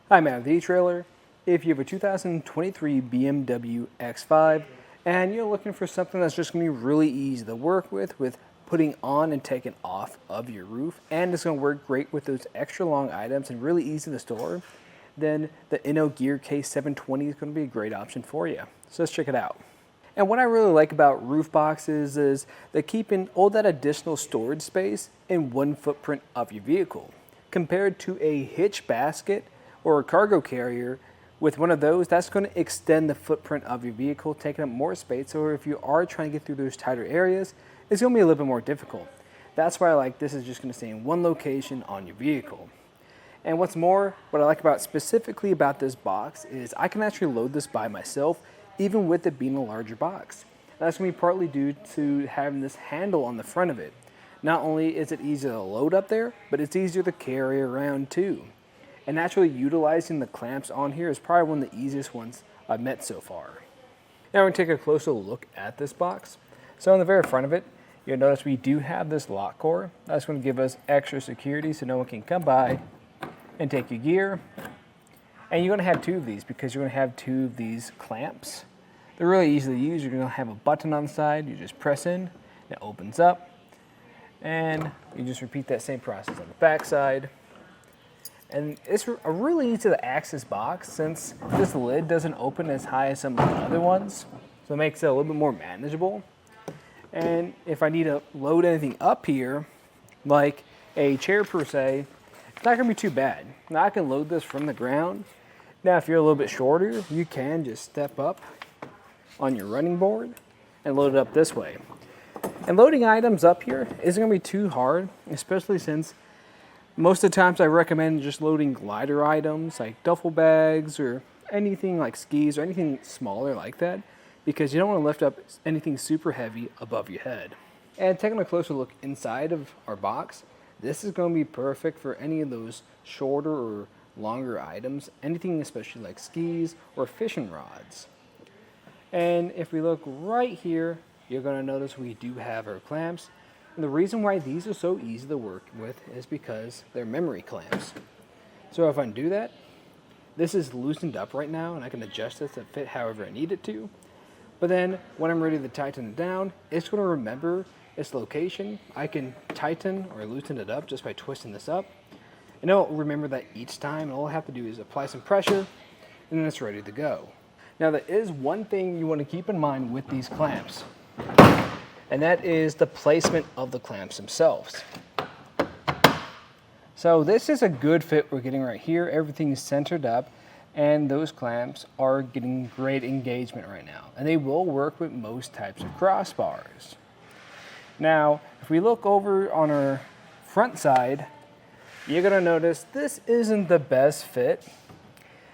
Hi, Matt with the etrailer. If you have a 2023 BMW X5 and you're looking for something that's just going to be really easy to work with putting on and taking off of your roof, and it's going to work great with those extra long items and really easy to store, then the Inno Gear Case 720 is going to be a great option for you. So let's check it out. And what I really like about roof boxes is they're keeping all that additional storage space in one footprint of your vehicle. Compared to a hitch basket or a cargo carrier, with one of those, that's going to extend the footprint of your vehicle, taking up more space. So if you are trying to get through those tighter areas, it's going to be a little bit more difficult. That's why I like this is just going to stay in one location on your vehicle. And what's more, what I like specifically about this box is I can actually load this by myself, even with it being a larger box. That's going to be partly due to having this handle on the front of it. Not only is it easier to load up there, but it's easier to carry around too. And actually utilizing the clamps on here is probably one of the easiest ones I've met so far. Now we're going to take a closer look at this box. So on the very front of it, you'll notice we do have this lock core. That's going to give us extra security so no one can come by and take your gear. And you're going to have two of these because you're going to have two of these clamps. They're really easy to use. You're going to have a button on the side. You just press in, it opens up, and you just repeat that same process on the back side. And it's a really easy to access box since this lid doesn't open as high as some of the other ones. So it makes it a little bit more manageable. And if I need to load anything up here, like a chair per se, it's not going to be too bad. Now I can load this from the ground. Now if you're a little bit shorter, you can just step up on your running board and load it up this way. And loading items up here isn't going to be too hard, especially since most of the times I recommend just loading glider items like duffel bags or anything like skis or anything smaller like that, because you don't want to lift up anything super heavy above your head. And taking a closer look inside of our box, this is going to be perfect for any of those shorter or longer items, anything especially like skis or fishing rods. And if we look right here, you're going to notice we do have our clamps. And the reason why these are so easy to work with is because they're memory clamps. So if I undo that, this is loosened up right now and I can adjust this to fit however I need it to. But then when I'm ready to tighten it down, it's going to remember its location. I can tighten or loosen it up just by twisting this up. And it'll remember that each time, and all I have to do is apply some pressure and then it's ready to go. Now there is one thing you want to keep in mind with these clamps, and that is the placement of the clamps themselves. So this is a good fit we're getting right here. Everything is centered up and those clamps are getting great engagement right now. And they will work with most types of crossbars. Now, if we look over on our front side, you're gonna notice this isn't the best fit.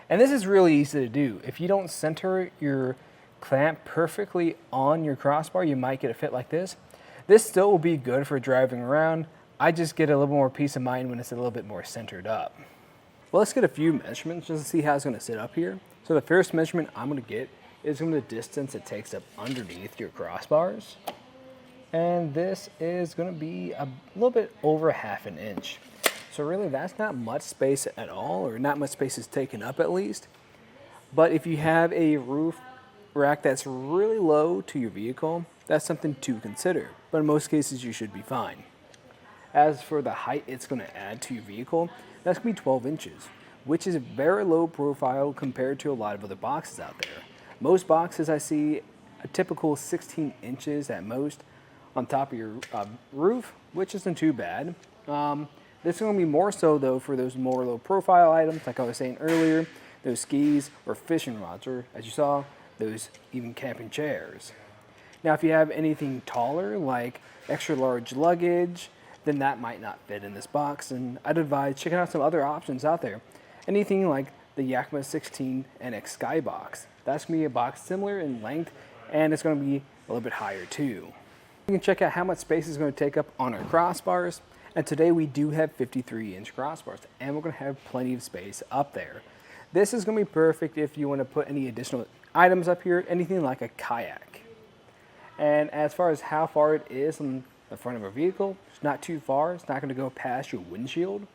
And this is really easy to do. If you don't center your clamp perfectly on your crossbar, you might get a fit like this. This still will be good for driving around. I just get a little more peace of mind when it's a little bit more centered up. Well, let's get a few measurements just to see how it's going to sit up here. So the first measurement I'm going to get is from the distance it takes up underneath your crossbars. And this is going to be a little bit over ½ an inch. So really that's not much space at all, or not much space is taken up at least. But if you have a roof rack that's really low to your vehicle, that's something to consider. But in most cases, you should be fine. As for the height it's going to add to your vehicle, that's going to be 12 inches, which is very low profile compared to a lot of other boxes out there. Most boxes I see a typical 16 inches at most on top of your roof, which isn't too bad. This is going to be more so though for those more low profile items, like I was saying earlier, those skis or fishing rods, or as you saw, those even camping chairs. Now if you have anything taller like extra large luggage, then that might not fit in this box, and I'd advise checking out some other options out there. Anything like the Yakima 16 NX Skybox. That's going to be a box similar in length, and it's going to be a little bit higher too. You can check out how much space it's going to take up on our crossbars, and today we do have 53-inch crossbars, and we're going to have plenty of space up there. This is going to be perfect if you want to put any additional items up here, anything like a kayak. And as far as how far it is from the front of a vehicle, it's not too far. It's not going to go past your windshield.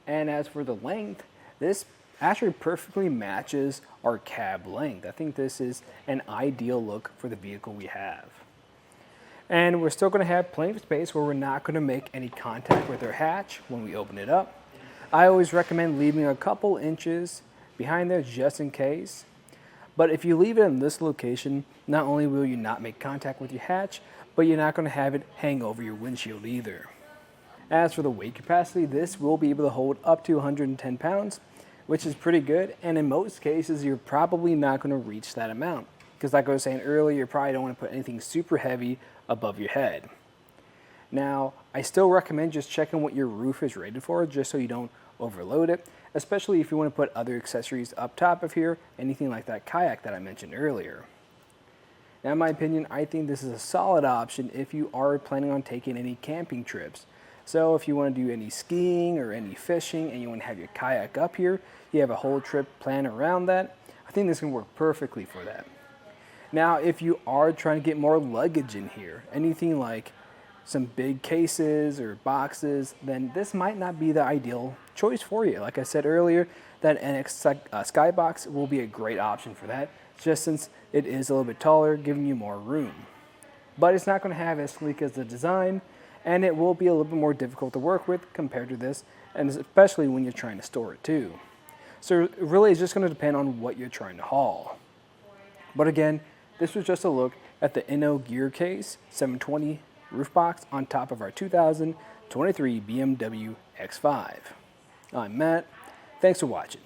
And as for the length, this actually perfectly matches our cab length. I think this is an ideal look for the vehicle we have. And we're still going to have plenty of space where we're not going to make any contact with our hatch when we open it up. I always recommend leaving a couple inches behind there just in case. But if you leave it in this location, not only will you not make contact with your hatch, but you're not going to have it hang over your windshield either. As for the weight capacity, this will be able to hold up to 110 pounds, which is pretty good. And in most cases, you're probably not going to reach that amount. Because like I was saying earlier, you probably don't want to put anything super heavy above your head. Now, I still recommend just checking what your roof is rated for, just so you don't overload it, especially if you want to put other accessories up top of here, anything like that kayak that I mentioned earlier. Now, in my opinion, I think this is a solid option if you are planning on taking any camping trips. So if you want to do any skiing or any fishing and you want to have your kayak up here, you have a whole trip planned around that, I think this can work perfectly for that. Now, if you are trying to get more luggage in here, anything like some big cases or boxes, then this might not be the ideal choice for you. Like I said earlier, that NX Skybox will be a great option for that, just since it is a little bit taller, giving you more room. But it's not going to have as sleek as the design, and it will be a little bit more difficult to work with compared to this, and especially when you're trying to store it too. So really, it's just going to depend on what you're trying to haul. But again, this was just a look at the Inno Gear Case 720 Roof Box on top of our 2023 BMW X5. I'm Matt. Thanks for watching.